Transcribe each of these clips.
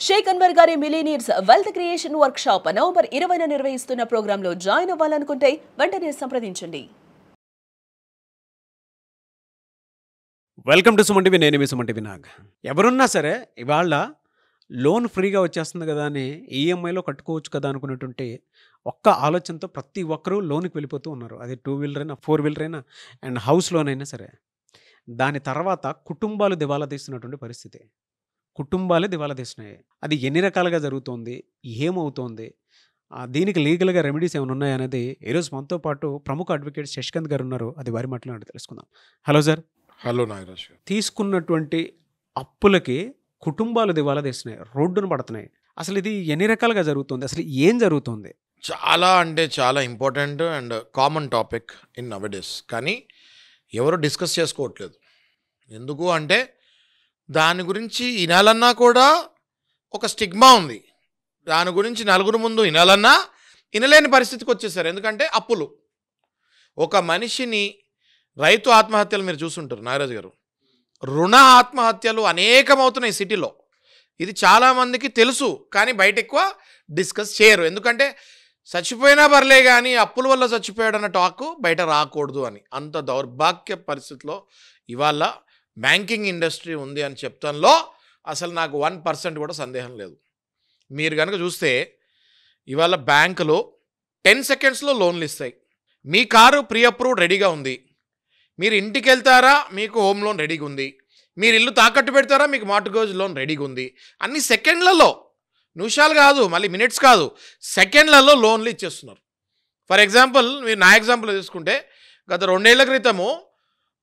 షేక్ అన్వర్ గారి millionaires wealth creation workshop November 20న నిర్వహిస్తున్న ప్రోగ్రాంలో జాయిన్ అవ్వాలనుకుంటే వెంటనే సంప్రదించండి. Welcome to Suman TV. నేను మీ సుమన్ టీవీ నాగ్. ఎవరున్నా సరే ఇవాళ లోన్ ఫ్రీగా వచ్చేస్తుంది కదా అని ఈఎంఐలో కట్టుకోవచ్చు కదా అనుకునేటువంటి ఒక్క ఆలోచనతో ప్రతి ఒక్కరూ లోన్కి వెళ్ళిపోతూ ఉన్నారు. అది 2 వీలర్ అయినా 4 వీలర్ అయినా అండ్ హౌస్ లోన్ అయినా సరే. దాని తర్వాత కుటుంబాలు దివాలా తీస్తున్నటువంటి పరిస్థితి. కుటుంబాలే దివాలా తీస్తున్నాయి. అది ఎన్ని రకాలుగా జరుగుతోంది, ఏమవుతోంది, దీనికి లీగల్గా రెమెడీస్ ఏమైనా ఉన్నాయనేది ఈరోజు మనతో పాటు ప్రముఖ అడ్వకేట్ శశికాంత్ గారు ఉన్నారు. అది వారి మాట్లాడి తెలుసుకుందాం. Hello sir. హలో నాగరాజ్ గారు. తీసుకున్నటువంటి అప్పులకి కుటుంబాలు దివాలా తీస్తున్నాయి, రోడ్డును పడుతున్నాయి. అసలు ఇది ఎన్ని రకాలుగా జరుగుతుంది, అసలు ఏం జరుగుతుంది? చాలా అంటే చాలా important and common topic in nowadays. కానీ ఎవరు డిస్కస్ చేసుకోవట్లేదు. ఎందుకు అంటే దాని గురించి వినాలన్నా కూడా ఒక స్టిగ్మా ఉంది. దాని గురించి నలుగురు ముందు వినాలన్నా వినలేని పరిస్థితికి వచ్చేసారు. ఎందుకంటే అప్పులు. ఒక మనిషిని రైతు ఆత్మహత్యలు మీరు చూసుంటారు నాగరాజు గారు. రుణ ఆత్మహత్యలు అనేకమవుతున్నాయి సిటీలో. ఇది చాలామందికి తెలుసు, కానీ బయట ఎక్కువ డిస్కస్ చేయరు. ఎందుకంటే చచ్చిపోయినా పర్లే కానీ అప్పుల వల్ల చచ్చిపోయాడన్న టాక్ బయట రాకూడదు అని. అంత దౌర్భాగ్య పరిస్థితిలో ఇవాళ బ్యాంకింగ్ ఇండస్ట్రీ ఉంది అని చెప్తాంలో అసలు నాకు 1% కూడా సందేహం లేదు. మీరు కనుక చూస్తే ఇవాళ బ్యాంకులో 10 సెకండ్స్లో లోన్లు ఇస్తాయి. మీ కారు ప్రీ అప్రూవ్డ్ రెడీగా ఉంది. మీరు ఇంటికి వెళ్తారా, మీకు హోమ్ లోన్ రెడీగా ఉంది. మీరు ఇల్లు తాకట్టు పెడతారా, మీకు మార్ట్గేజ్ లోన్ రెడీగా ఉంది. అన్ని సెకండ్లలో, నిమిషాలు కాదు, మళ్ళీ మినిట్స్ కాదు, సెకండ్లలో లోన్లు ఇచ్చేస్తున్నారు. ఫర్ ఎగ్జాంపుల్ మీరు నా ఎగ్జాంపుల్ తీసుకుంటే గత 2 ఏళ్ల క్రితము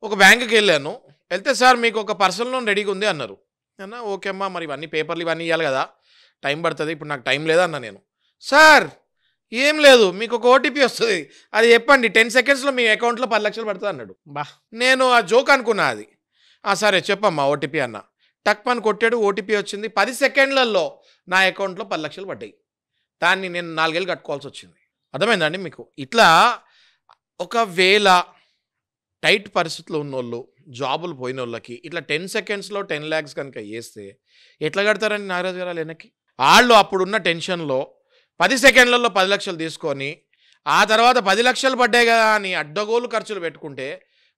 ఒక బ్యాంకుకి వెళ్ళాను. వెళ్తే సార్ మీకు ఒక పర్సనల్ లోన్ రెడీగా ఉంది అన్నారు. అన్న ఓకే అమ్మా, మరి ఇవన్నీ పేపర్లు ఇవన్నీ ఇవ్వాలి కదా, టైం పడుతుంది, ఇప్పుడు నాకు టైం లేదా అన్న. నేను సార్ ఏం లేదు, మీకు ఒక ఓటీపీ వస్తుంది, అది చెప్పండి, 10 సెకండ్స్లో మీ అకౌంట్లో 10 లక్షలు పడుతుంది అన్నాడు. నేను ఆ జోక్ అనుకున్నా. అది సరే చెప్పమ్మా ఓటీపీ అన్న. టక్ పని కొట్టాడు, ఓటీపీ వచ్చింది. 10 సెకండ్లలో నా అకౌంట్లో 10 లక్షలు పడ్డాయి. దాన్ని నేను 4 ఏళ్ళు కట్టుకోవాల్సి వచ్చింది. అర్థమైందండి మీకు? ఇట్లా ఒకవేళ టైట్ పరిస్థితుల్లో ఉన్నోళ్ళు, జాబులు పోయిన వాళ్ళకి ఇట్లా 10 సెకండ్స్లో 10 lakhs కనుక వేస్తే ఎట్లా కడతారండి నాగరాజు గారు వెనక్కి? వాళ్ళు అప్పుడున్న టెన్షన్లో 10 సెకండ్లలో 10 లక్షలు తీసుకొని ఆ తర్వాత 10 లక్షలు పడ్డాయి కదా అని అడ్డగోలు ఖర్చులు పెట్టుకుంటే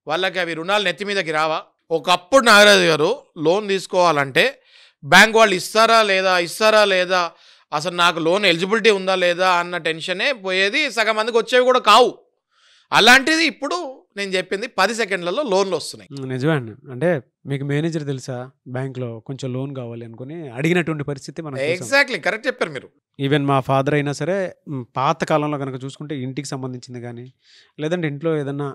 వాళ్ళకి అవి రుణాలు నెత్తి మీదకి రావా? ఒకప్పుడు నాగరాజు గారు లోన్ తీసుకోవాలంటే బ్యాంక్ వాళ్ళు ఇస్తారా లేదా, అసలు నాకు లోన్ ఎలిజిబిలిటీ ఉందా లేదా అన్న టెన్షనే పోయేది. సగం మందికి వచ్చేవి కూడా కావు. అలాంటిది ఇప్పుడు నేను చెప్పింది 10 సెకండ్లలో లోన్లు వస్తున్నాయి. నిజమే అండి. అంటే మీకు మేనేజర్ తెలుసా, బ్యాంక్లో కొంచెం లోన్ కావాలి అనుకుని అడిగినటువంటి పరిస్థితి మనం. ఎగ్జాక్ట్లీ కరెక్ట్ చెప్పారు మీరు. ఈవెన్ మా ఫాదర్ అయినా సరే పాత కాలంలో కనుక చూసుకుంటే ఇంటికి సంబంధించింది కానీ, లేదంటే ఇంట్లో ఏదన్నా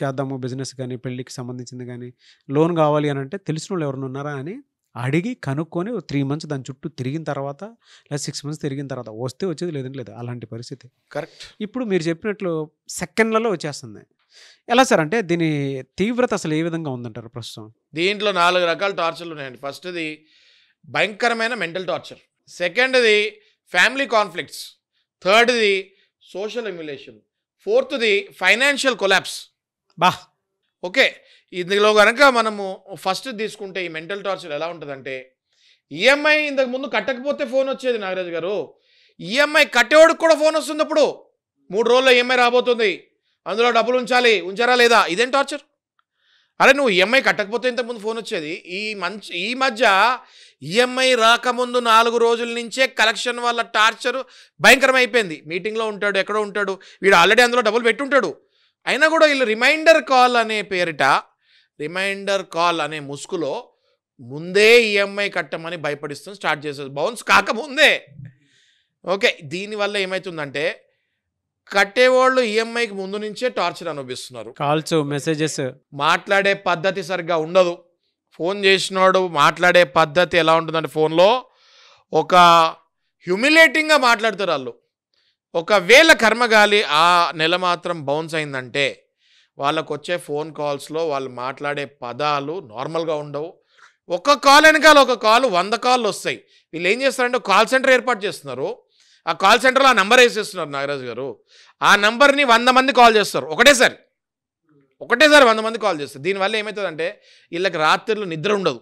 చేద్దాము బిజినెస్ కానీ, పెళ్ళికి సంబంధించింది కానీ లోన్ కావాలి అని అంటే తెలిసిన వాళ్ళు ఎవరైనా ఉన్నారా అని అడిగి కనుక్కొని 3 months దాని చుట్టూ తిరిగిన తర్వాత, లేదా 6 months తిరిగిన తర్వాత వస్తే వచ్చేది, లేదంటే లేదు. అలాంటి పరిస్థితి. కరెక్ట్. ఇప్పుడు మీరు చెప్పినట్లు సెకండ్లలో వచ్చేస్తుంది. ఎలా సార్? అంటే దీని తీవ్రత అసలు ఏ విధంగా ఉందంటారు ప్రస్తుతం? దీంట్లో 4 రకాల టార్చర్లు ఉన్నాయండి. ఫస్ట్ది భయంకరమైన మెంటల్ టార్చర్, సెకండ్ది ఫ్యామిలీ కాన్ఫ్లిక్ట్స్, థర్డ్ది సోషల్ ఎమ్యులేషన్, ఫోర్త్ది ఫైనాన్షియల్ కొలాప్స్. ఓకే, ఇందులో కనుక మనము ఫస్ట్ తీసుకుంటే ఈ మెంటల్ టార్చర్ ఎలా ఉంటుందంటే, ఈఎంఐ ఇంతకు ముందు కట్టకపోతే ఫోన్ వచ్చేది నాగరాజు గారు. ఈఎంఐ కట్టేవాడికి కూడా ఫోన్ వస్తుంది. ఇప్పుడు 3 రోజుల్లో ఈఎంఐ రాబోతుంది, అందులో డబ్బులు ఉంచారా లేదా? ఇదేం టార్చర్? అరే నువ్వు ఈఎంఐ కట్టకపోతే ఇంతకుముందు ఫోన్ వచ్చేది. ఈ మధ్య ఈఎంఐ రాకముందు 4 రోజుల నుంచే కలెక్షన్ వల్ల టార్చర్ భయంకరమైపోయింది. మీటింగ్లో ఉంటాడు, ఎక్కడో ఉంటాడు, వీడు ఆల్రెడీ అందులో డబ్బులు పెట్టుంటాడు. అయినా కూడా వీళ్ళు రిమైండర్ కాల్ అనే పేరిట, రిమైండర్ కాల్ అనే ముసుగులో ముందే ఈఎంఐ కట్టమని భయపడిస్తూ స్టార్ట్ చేసేది, బౌన్స్ కాకముందే. ఓకే, దీనివల్ల ఏమవుతుందంటే కట్టేవాళ్ళు ఈఎంఐకి ముందు నుంచే టార్చర్ అనుభవిస్తున్నారు. కాల్స్, మెసేజెస్, మాట్లాడే పద్ధతి సరిగ్గా ఉండదు. ఫోన్ చేసినాడు మాట్లాడే పద్ధతి ఎలా ఉంటుందంటే ఫోన్లో ఒక హ్యూమిలేటింగ్గా మాట్లాడతారు వాళ్ళు. ఒకవేళ కర్మగాలి ఆ నెల మాత్రం బౌన్స్ అయిందంటే వాళ్ళకు వచ్చే ఫోన్ కాల్స్లో వాళ్ళు మాట్లాడే పదాలు నార్మల్గా ఉండవు. ఒక కాల్ వెనకాల ఒక కాల్, 100 కాళ్ళు వస్తాయి. వీళ్ళు ఏం చేస్తారంటే కాల్ సెంటర్ ఏర్పాటు చేస్తున్నారు. ఆ కాల్ సెంటర్లో ఆ నెంబర్ వేసేస్తున్నారు నాగరాజు గారు. ఆ నెంబర్ని 100 మంది కాల్ చేస్తారు ఒకటేసారి 100 మంది కాల్ చేస్తారు. దీనివల్ల ఏమవుతుందంటే వీళ్ళకి రాత్రులు నిద్ర ఉండదు.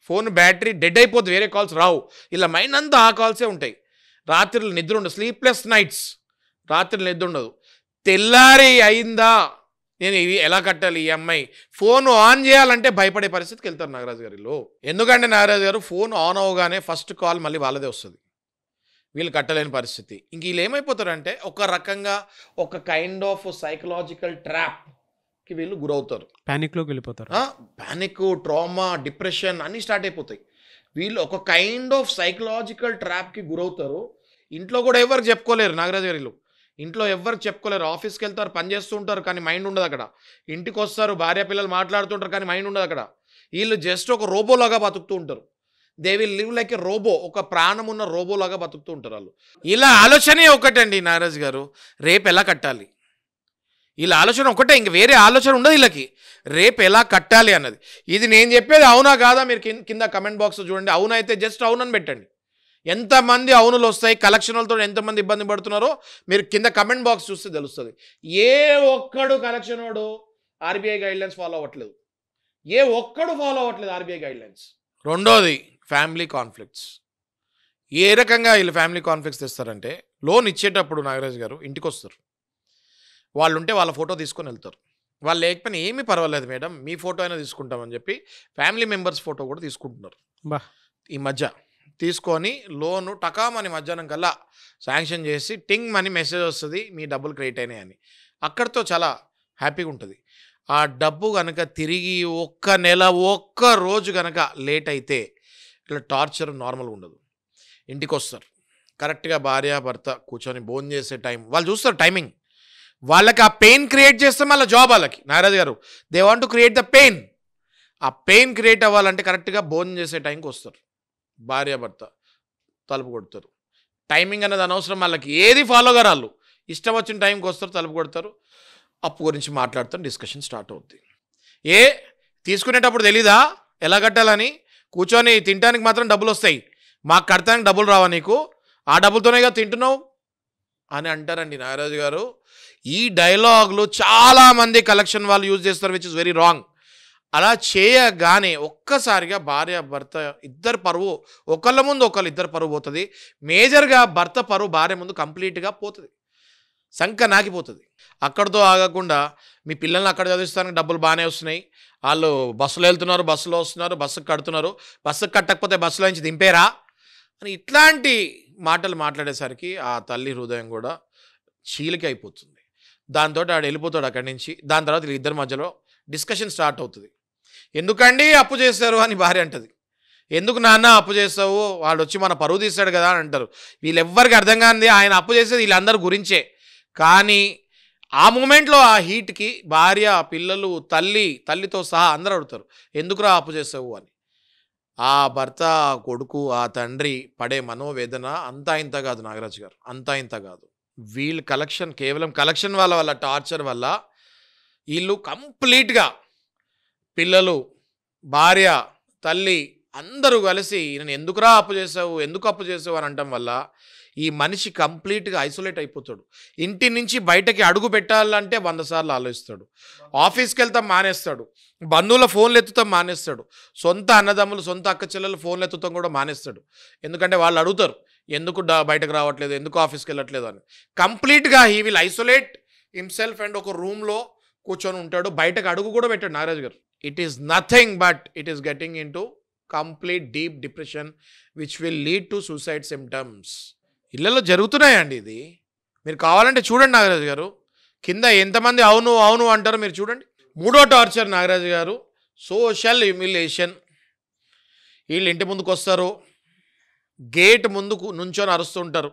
ఫోన్ బ్యాటరీ డెడ్ అయిపోద్ది, వేరే కాల్స్ రావు. ఇలా మైండ్ అంతా ఆ కాల్సే ఉంటాయి. రాత్రులు నిద్ర ఉండదు, స్లీప్లెస్ నైట్స్, రాత్రులు నిద్ర ఉండదు. తెల్లారి అయిందా, నేను ఇవి ఎలా కట్టాలి ఈఎంఐ, ఫోన్ ఆన్ చేయాలంటే భయపడే పరిస్థితికి వెళ్తారు నాగరాజు గారిలో. ఎందుకంటే నాగరాజు గారు ఫోన్ ఆన్ అవగానే ఫస్ట్ కాల్ మళ్ళీ వాళ్ళదే వస్తుంది, వీళ్ళు కట్టలేని పరిస్థితి. ఇంక వీళ్ళు ఏమైపోతారంటే ఒక రకంగా ఒక కైండ్ ఆఫ్ సైకలాజికల్ ట్రాప్కి వీళ్ళు గురవుతారు, ప్యానిక్లోకి వెళ్ళిపోతారు. ప్యానిక్, ట్రామా, డిప్రెషన్ అన్నీ స్టార్ట్ అయిపోతాయి. వీళ్ళు ఒక కైండ్ ఆఫ్ సైకలాజికల్ ట్రాప్కి గురవుతారు. ఇంట్లో కూడా ఎవరికి చెప్పుకోలేరు నాగరాజు గారిలో, ఇంట్లో ఎవరికి చెప్పుకోలేరు. ఆఫీస్కి వెళ్తారు, పని చేస్తూ ఉంటారు, కానీ మైండ్ ఉండదు అక్కడ. ఇంటికి వస్తారు, భార్య పిల్లలు మాట్లాడుతుంటారు, కానీ మైండ్ ఉండదు అక్కడ. వీళ్ళు జస్ట్ ఒక రోబోలాగా బతుకుతూ ఉంటారు. They will live like a robot, ఒక ప్రాణం ఉన్న రోబోలాగా బతుకుతూ ఉంటారు వాళ్ళు. ఇలా ఆలోచనే ఒకటండి నాగరాజు గారు, రేపు ఎలా కట్టాలి, వీళ్ళ ఆలోచన ఒకటే, ఇంక వేరే ఆలోచన ఉండదు వీళ్ళకి, రేపు ఎలా కట్టాలి అన్నది. ఇది నేను చెప్పేది అవునా కాదా మీరు కింద కమెంట్ బాక్స్ చూడండి. అవునైతే జస్ట్ అవునని పెట్టండి. ఎంతమంది అవునులు వస్తాయి, కలెక్షన్లతో ఎంతమంది ఇబ్బంది పడుతున్నారో మీరు కింద కమెంట్ బాక్స్ చూస్తే తెలుస్తుంది. ఏ ఒక్కడు కలెక్షన్ వాడు ఆర్బీఐ గైడ్లైన్స్ ఫాలో అవ్వట్లేదు, ఏ ఒక్కడు ఫాలో అవ్వట్లేదు ఆర్బీఐ గైడ్లైన్స్. రెండోది ఫ్యామిలీ కాన్ఫ్లిక్ట్స్. ఏ రకంగా వీళ్ళు ఫ్యామిలీ కాన్ఫ్లిక్ట్స్ తెస్తారంటే, లోన్ ఇచ్చేటప్పుడు నాగరాజు గారు ఇంటికి వస్తారు, వాళ్ళు ఉంటే వాళ్ళ ఫోటో తీసుకొని వెళ్తారు. వాళ్ళు లేకపోయినా ఏమీ పర్వాలేదు మేడం, మీ ఫోటో అయినా తీసుకుంటామని చెప్పి ఫ్యామిలీ మెంబర్స్ ఫోటో కూడా తీసుకుంటున్నారు. ఈ మధ్య తీసుకొని లోను టకామని మధ్యాహ్నం కల్లా శాంక్షన్ చేసి టింగ్ మనీ మెసేజ్ వస్తుంది, మీ డబ్బులు క్రెడిట్ అయినాయని. అక్కడితో చాలా హ్యాపీగా ఉంటుంది. ఆ డబ్బు కనుక తిరిగి ఒక్క నెల ఒక్క రోజు కనుక లేట్ అయితే ఇట్లా టార్చర్ నార్మల్గా ఉండదు. ఇంటికి వస్తారు, కరెక్ట్గా భార్య భర్త కూర్చొని భోజనం చేసే టైం వాళ్ళు చూస్తారు, టైమింగ్. వాళ్ళకి ఆ పెయిన్ క్రియేట్ చేస్తే మళ్ళీ జాబ్ వాళ్ళకి నాగరాజు గారు, they want to create the pain. ఆ పెయిన్ క్రియేట్ అవ్వాలంటే కరెక్ట్గా భోజనం చేసే టైంకి వస్తారు, భార్య భర్త తలుపు కొడతారు. టైమింగ్ అనేది అనవసరం వాళ్ళకి, ఏది ఫాలో గారు వాళ్ళు ఇష్టం వచ్చిన టైంకి వస్తారు, తలుపు కొడతారు, అప్పు గురించి మాట్లాడతారు, డిస్కషన్ స్టార్ట్ అవుతుంది. తీసుకునేటప్పుడు తెలీదా ఎలా కట్టాలని, కూర్చొని తినడానికి మాత్రం డబ్బులు వస్తాయి, మాకు కడతానికి డబ్బులు రావా నీకు, ఆ డబ్బులతోనేగా తింటున్నావు అని అంటారండి నాగరాజు గారు. ఈ డైలాగులు చాలామంది కలెక్షన్ వాళ్ళు యూజ్ చేస్తారు, విచ్ ఇస్ వెరీ రాంగ్. అలా చేయగానే ఒక్కసారిగా భార్య భర్త ఇద్దరు పరువు, ఒకళ్ళ ముందు ఒకళ్ళు ఇద్దరు పరువు పోతుంది. మేజర్గా భర్త పరువు భార్య ముందు కంప్లీట్గా పోతుంది, సంక నాకిపోతుంది. అక్కడితో ఆగకుండా మీ పిల్లల్ని అక్కడ చదివిస్తానికి డబ్బులు బాగానే వస్తున్నాయి, వాళ్ళు బస్సులో వెళ్తున్నారు, బస్సులో వస్తున్నారు, బస్సుకు కడుతున్నారు, బస్సుకు కట్టకపోతే బస్సులో నుంచి దింపేరా అని ఇట్లాంటి మాటలు మాట్లాడేసరికి ఆ తల్లి హృదయం కూడా చీలిక అయిపోతుంది. దాంతో ఆడు వెళ్ళిపోతాడు అక్కడి నుంచి. దాని తర్వాత ఇద్దరి మధ్యలో డిస్కషన్ స్టార్ట్ అవుతుంది. ఎందుకండి అప్పు చేస్తారు అని భార్య అంటది. ఎందుకు నాన్న అప్పు చేస్తావు, వాడు వచ్చి మన పరువు తీస్తాడు కదా అని అంటారు. వీళ్ళెవ్వరికి అర్థం కానిది ఆయన అప్పు చేసేది వీళ్ళందరి గురించే. కానీ ఆ మూమెంట్లో ఆ హీట్కి భార్య, పిల్లలు, తల్లితో సహా అందరూ అడుగుతారు, ఎందుకురా అప్పు చేస్తావు అని. ఆ భర్త, ఆ కొడుకు, ఆ తండ్రి పడే మనోవేదన అంతా ఇంత కాదు నాగరాజు గారు, అంతా ఇంత కాదు. వీళ్ళు కేవలం కలెక్షన్ వల్ల టార్చర్ వల్ల వీళ్ళు కంప్లీట్గా పిల్లలు, భార్య, తల్లి అందరూ కలిసి నేను ఎందుకురా అప్పు చేసావు, ఎందుకు అప్పు చేసావు అని అనటం వల్ల ఈ మనిషి కంప్లీట్గా ఐసోలేట్ అయిపోతాడు. ఇంటి నుంచి బయటకి అడుగు పెట్టాలంటే 100 సార్లు ఆలోచిస్తాడు. ఆఫీస్కి వెళ్తాం మానేస్తాడు, బంధువుల ఫోన్లు ఎత్తుతాం మానేస్తాడు, సొంత అన్నదమ్ములు, సొంత అక్క చెల్లెలు ఫోన్లు ఎత్తుతాం కూడా మానేస్తాడు. ఎందుకంటే వాళ్ళు అడుగుతారు ఎందుకు బయటకు రావట్లేదు, ఎందుకు ఆఫీస్కి వెళ్ళట్లేదు అని. కంప్లీట్గా he will isolate himself and ఒక రూమ్లో కూర్చొని ఉంటాడు, బయటకు అడుగు కూడా పెట్టాడు నాగరాజు గారు. It is nothing but it is getting in to complete deep depression which will lead to suicide symptoms. ఇళ్ళలో జరుగుతున్నాయండి ఇది, మీరు కావాలంటే చూడండి నాగరాజు గారు. కింద ఎంతమంది అవును అవును అంటారో మీరు చూడండి. మూడో టార్చర్ నాగరాజు గారు, సోషల్ హ్యూమిలియేషన్. వీళ్ళు ఇంటి ముందుకు వస్తారు, గేట్ ముందుకు నుంచొని అరుస్తుంటారు,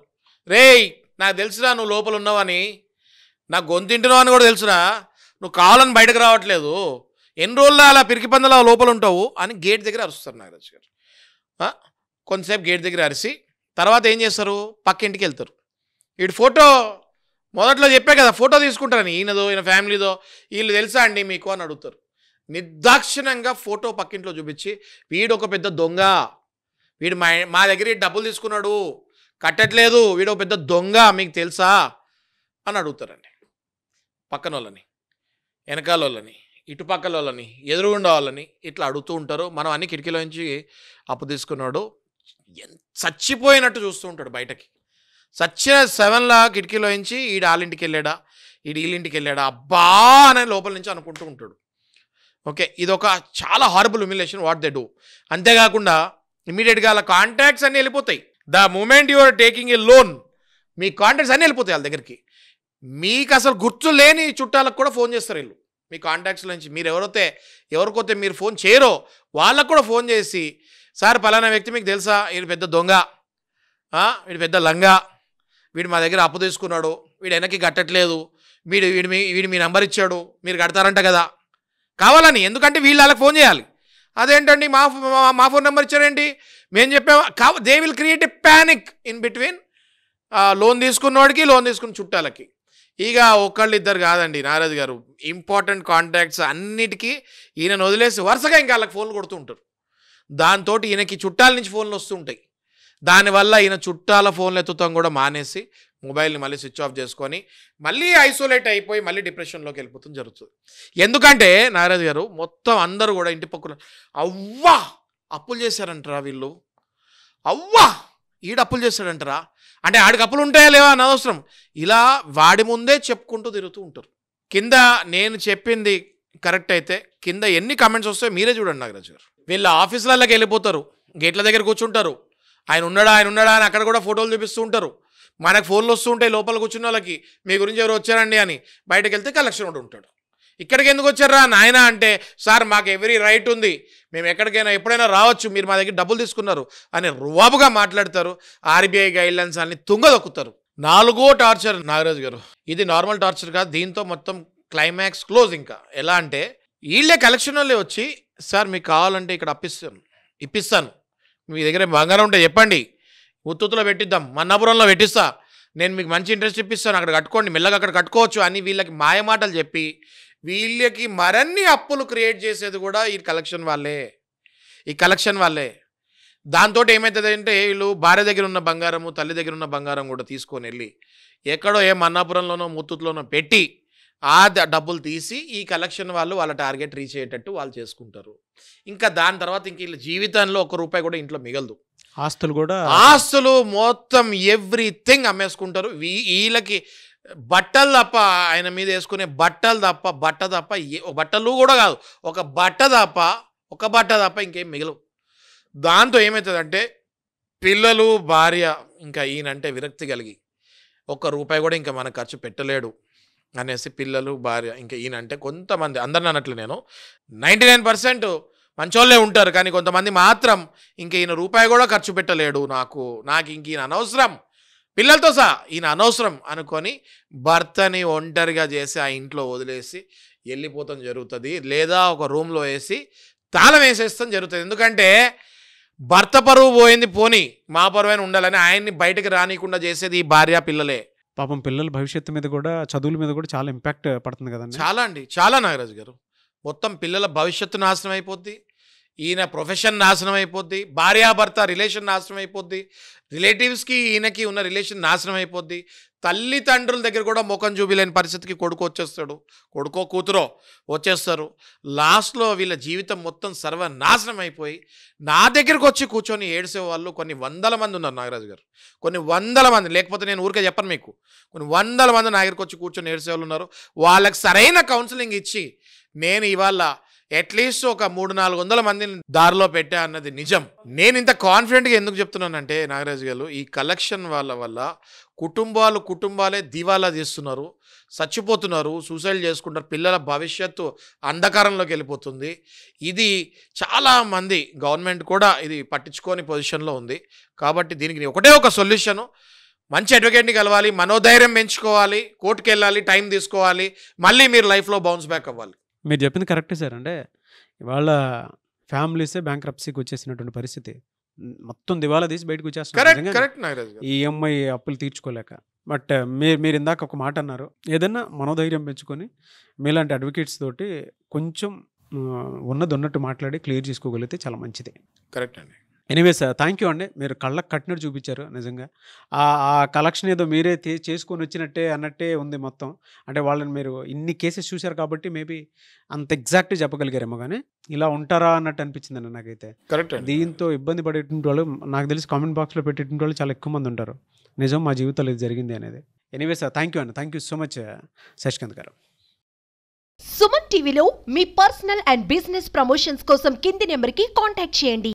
రేయ్ నాకు తెలుసురా నువ్వు లోపల ఉన్నావని, నాకు గొంతింటున్నావు అని కూడా తెలుసురా, నువ్వు కావాలని బయటకు రావట్లేదు, ఎన్ని రోజుల్లో అలా పిరికి పందలా లోపల ఉంటావు అని గేట్ దగ్గర అరుస్తారు నాగరాజు గారు. కొంతసేపు గేట్ దగ్గర అరిసి తర్వాత ఏం చేస్తారు, పక్క ఇంటికి వెళ్తారు. వీడు ఫోటో మొదట్లో చెప్పే కదా ఫోటో తీసుకుంటారని, ఈయనదో ఈయన ఫ్యామిలీదో, వీళ్ళు తెలుసా అండి మీకు అని అడుగుతారు. నిర్దాక్షిణ్యంగా ఫోటో పక్కింట్లో చూపించి వీడు ఒక పెద్ద దొంగ, వీడు మా దగ్గర డబ్బులు తీసుకున్నాడు, కట్టట్లేదు, వీడు ఒక పెద్ద దొంగ మీకు తెలుసా అని అడుగుతారండి. పక్కన వాళ్ళని, వెనకాల వాళ్ళని, ఇటుపక్కల వాళ్ళని, ఎదురుగుండా వాళ్ళని ఇట్లా అడుగుతూ ఉంటారు. మనం అన్ని కిటికీలో నుంచి అప్పు తీసుకున్నాడు చచ్చిపోయినట్టు చూస్తూ ఉంటాడు బయటకి. చచ్చిన 7లా కిటికీలో నుంచి ఈడు వాళ్ళింటికి వెళ్ళాడా, ఈడు వీళ్ళింటికి వెళ్ళాడా, అబ్బా అని లోపల నుంచి అనుకుంటూ ఉంటాడు. ఓకే, ఇది ఒక చాలా horrible humiliation what they do. అంతేకాకుండా ఇమీడియట్గా వాళ్ళ కాంటాక్ట్స్ అన్నీ వెళ్ళిపోతాయి. The moment you are taking a loan, మీ కాంటాక్ట్స్ అన్నీ వెళ్ళిపోతాయి వాళ్ళ దగ్గరికి. మీకు అసలు గుర్తు లేని చుట్టాలకు కూడా ఫోన్ చేస్తారు వీళ్ళు. మీ కాంటాక్ట్స్ నుంచి మీరు ఎవరికైతే మీరు ఫోన్ చేయరో వాళ్ళకు కూడా ఫోన్ చేసి, సార్ పలానా వ్యక్తి మీకు తెలుసా, వీడు పెద్ద దొంగ, వీడు పెద్ద లంగా, వీడు మా దగ్గర అప్పు తీసుకున్నాడు, వీడు వెనక్కి కట్టట్లేదు, వీడు మీ నెంబర్ ఇచ్చాడు, మీరు కడతారంట కదా, కావాలని. ఎందుకంటే వీళ్ళు వాళ్ళకి ఫోన్ చేయాలి. అదేంటండి మా ఫోన్ నెంబర్ ఇచ్చారేంటి, మేము చెప్పాము. They will create a panic in between loan తీసుకున్నవాడికి, లోన్ తీసుకున్న చుట్టాలకి. ఇక ఒకళ్ళు ఇద్దరు కాదండి నారాజు గారు, ఇంపార్టెంట్ కాంటాక్ట్స్ అన్నిటికీ ఈయనను వదిలేసి వరుసగా ఇంకా వాళ్ళకి ఫోన్లు కొడుతూ ఉంటారు. దాంతో ఈయనకి చుట్టాల నుంచి ఫోన్లు వస్తుంటాయి. దానివల్ల ఈయన చుట్టాల ఫోన్లు ఎత్తుతాం కూడా మానేసి మొబైల్ని మళ్ళీ స్విచ్ ఆఫ్ చేసుకొని మళ్ళీ ఐసోలేట్ అయిపోయి మళ్ళీ డిప్రెషన్లోకి వెళ్ళిపోతుంది జరుగుతుంది. ఎందుకంటే నారాజు గారు మొత్తం అందరూ కూడా ఇంటి పక్కన అవ్వా అప్పులు చేశారంటారా వీళ్ళు, అవ్వా ఈడు అప్పులు చేశాడంటారా, అంటే ఆడికి అప్పులు ఉంటాయా లేవా అని అవసరం, ఇలా వాడి ముందే చెప్పుకుంటూ తిరుగుతూ ఉంటారు. కింద నేను చెప్పింది కరెక్ట్ అయితే కింద ఎన్ని కామెంట్స్ వస్తాయో మీరే చూడండి నాగరాజు గారు. వీళ్ళ ఆఫీసులకి వెళ్ళిపోతారు, గేట్ల దగ్గర కూర్చుంటారు, ఆయన ఉన్నాడా అని అక్కడ కూడా ఫోటోలు చూపిస్తూ ఉంటారు. మనకు ఫోన్లు వస్తూ ఉంటాయి లోపల కూర్చున్న వాళ్ళకి, మీ గురించి ఎవరు వచ్చారండి అని. బయటకు వెళ్తే కలెక్షన్ కూడా ఉంటాడు. ఇక్కడికి ఎందుకు వచ్చారా నాయన అంటే, సార్ మాకు ఎవరీ రైట్ ఉంది, మేము ఎక్కడికైనా ఎప్పుడైనా రావచ్చు, మీరు మా దగ్గర డబ్బులు తీసుకున్నారు అని రువాబుగా మాట్లాడతారు. ఆర్బీఐ గైడ్లైన్స్ అన్ని తుంగదొక్కుతారు. 4వ టార్చర్ నాగరాజు గారు, ఇది నార్మల్ టార్చర్ కాదు, దీంతో మొత్తం క్లైమాక్స్ క్లోజ్. ఇంకా ఎలా అంటే వీళ్ళే కలెక్షన్ వాళ్ళే వచ్చి, సార్ మీకు కావాలంటే ఇక్కడ ఇప్పిస్తాను, మీ దగ్గర బంగారం ఉంటే చెప్పండి, ఉత్తులో పెట్టిద్దాం, మన్నాపురంలో పెట్టిస్తా, నేను మీకు మంచి ఇంట్రెస్ట్ ఇప్పిస్తాను, అక్కడ కట్టుకోండి, మెల్లగా అక్కడ కట్టుకోవచ్చు అని వీళ్ళకి మాయమాటలు చెప్పి వీళ్ళకి మరన్ని అప్పులు క్రియేట్ చేసేది కూడా ఈ కలెక్షన్ వాళ్ళే. దాంతో ఏమవుతుందంటే వీళ్ళు భార్య దగ్గర ఉన్న బంగారము, తల్లి దగ్గర ఉన్న బంగారం కూడా తీసుకొని వెళ్ళి ఎక్కడో మన్నాపురంలోనో ముత్తూట్లోనో పెట్టి ఆ డబ్బులు తీసి ఈ కలెక్షన్ వాళ్ళు వాళ్ళ టార్గెట్ రీచ్ అయ్యేటట్టు వాళ్ళు చేసుకుంటారు. ఇంకా దాని తర్వాత ఇంక వీళ్ళ జీవితంలో ₹1 కూడా ఇంట్లో మిగలదు. ఆస్తులు మొత్తం ఎవ్రీథింగ్ అమ్మేసుకుంటారు. వీళ్ళకి బట్టలు తప్ప, ఆయన మీద వేసుకునే బట్టలు తప్ప, బట్టలు కూడా కాదు, ఒక బట్ట తప్ప ఇంకేం మిగలవు. దాంతో ఏమవుతుందంటే పిల్లలు, భార్య ఇంకా ఈయనంటే విరక్తి కలిగి ₹1 కూడా ఇంకా మన ఖర్చు పెట్టలేడు అనేసి పిల్లలు, భార్య ఇంకా ఈయనంటే కొంతమంది, అందరిని అనట్లు నేను, 99% మంచోళ్ళే ఉంటారు, కానీ కొంతమంది మాత్రం ఇంక ఈయన ₹1 కూడా ఖర్చు పెట్టలేడు, నాకు ఇంక ఈయన అనవసరం, పిల్లలతో సహా ఈయన అనవసరం అనుకొని భర్తని ఒంటరిగా చేసి ఆ ఇంట్లో వదిలేసి వెళ్ళిపోతాం జరుగుతుంది. లేదా ఒక రూమ్లో వేసి తాళం వేసేస్తాం జరుగుతుంది. ఎందుకంటే భర్త పరువు పోయింది, పోని మా పరువైన ఉండాలని ఆయన్ని బయటకు రానికుండా చేసేది ఈ భార్య, పిల్లలే. పాపం పిల్లల భవిష్యత్తు మీద కూడా, చదువుల మీద కూడా చాలా ఇంపాక్ట్ పడుతుంది కదండి. చాలా అండి, చాలా నాగరాజు గారు. మొత్తం పిల్లల భవిష్యత్తు నాశనం అయిపోద్ది, ఈయన ప్రొఫెషన్ నాశనం అయిపోద్ది, భార్యాభర్త రిలేషన్ నాశనం అయిపోద్ది, రిలేటివ్స్కి ఈయనకి ఉన్న రిలేషన్ నాశనం అయిపోద్ది, తల్లిదండ్రుల దగ్గర కూడా ముఖం చూపిలేని పరిస్థితికి కొడుకు వచ్చేస్తాడు, కొడుకో కూతురో వచ్చేస్తారు. లాస్ట్లో వీళ్ళ జీవితం మొత్తం సర్వనాశనం అయిపోయి నా దగ్గరకు వచ్చి కూర్చొని ఏడ్చే వాళ్ళు కొన్ని 100 మంది ఉన్నారు నాగరాజు గారు, కొన్ని 100 మంది. లేకపోతే నేను ఊరికే చెప్పను మీకు, కొన్ని 100 మంది నా దగ్గరకు వచ్చి కూర్చొని ఏడ్చే వాళ్ళు ఉన్నారు. వాళ్ళకి సరైన కౌన్సిలింగ్ ఇచ్చి నేను ఇవాళ అట్లీస్ట్ ఒక 300-400 మందిని దారిలో పెట్టా అన్నది నిజం. నేను ఇంత కాన్ఫిడెంట్గా ఎందుకు చెప్తున్నానంటే నాగరాజు గారు, ఈ కలెక్షన్ వల్ల కుటుంబాలే దివాలా తీస్తున్నారు, చచ్చిపోతున్నారు, సూసైడ్ చేసుకుంటారు, పిల్లల భవిష్యత్తు అంధకారంలోకి వెళ్ళిపోతుంది. ఇది చాలామంది గవర్నమెంట్ కూడా ఇది పట్టించుకోని పొజిషన్లో ఉంది. కాబట్టి దీనికి ఒకటే ఒక సొల్యూషను, మంచి అడ్వకేట్ని కలవాలి, మనోధైర్యం పెంచుకోవాలి, కోర్టుకు వెళ్ళాలి, టైం తీసుకోవాలి, మళ్ళీ మీరు లైఫ్లో బౌన్స్ బ్యాక్ అవ్వాలి. మీరు చెప్పింది కరెక్టే సార్. అంటే ఇవాళ ఫ్యామిలీసే బ్యాంక్రప్సీకి వచ్చేసినటువంటి పరిస్థితి, మొత్తం దివాలా తీసి బయటకు వచ్చేస్తున్నారు ఈఎంఐ అప్పులు తీర్చుకోలేక. బట్ మీరు ఇందాక ఒక మాట అన్నారు, ఏదన్నా మనోధైర్యం పెంచుకొని మీలాంటి అడ్వకేట్స్ తోటి కొంచెం ఉన్నది ఉన్నట్టు మాట్లాడి క్లియర్ చేసుకోగలిగితే చాలా మంచిది. కరెక్ట్ అండి. ఎనీవేస్ థ్యాంక్ యూ అండి. మీరు కళ్ళకి కట్టినట్టు చూపించారు నిజంగా. ఆ ఆ కలెక్షన్ ఏదో మీరే చేసుకొని వచ్చినట్టే అన్నట్టే ఉంది మొత్తం. అంటే వాళ్ళని మీరు ఇన్ని కేసెస్ చూశారు కాబట్టి మేబీ అంత ఎగ్జాక్ట్‌గా చెప్పగలిగారేమో గానీ, ఇలా ఉంటారా అన్నట్టు అనిపించిందండి నాకైతే. కరెక్ట్ అండి. దీంతో ఇబ్బంది పడేటువంటి వాళ్ళు నాకు తెలిసి కామెంట్ బాక్స్‌లో పెట్టేటువంటి వాళ్ళు చాలా ఎక్కువ మంది ఉంటారు. నిజం మా జీవితంలో ఇది జరిగింది అనేది. ఎనీవేస్ థ్యాంక్ యూ అండి. Thank you so much Shashikanth garu. Suman టీవీలో మీ పర్సనల్ అండ్ బిజినెస్ ప్రమోషన్స్ కోసం కింది నెంబర్కి కాంటాక్ట్ చేయండి.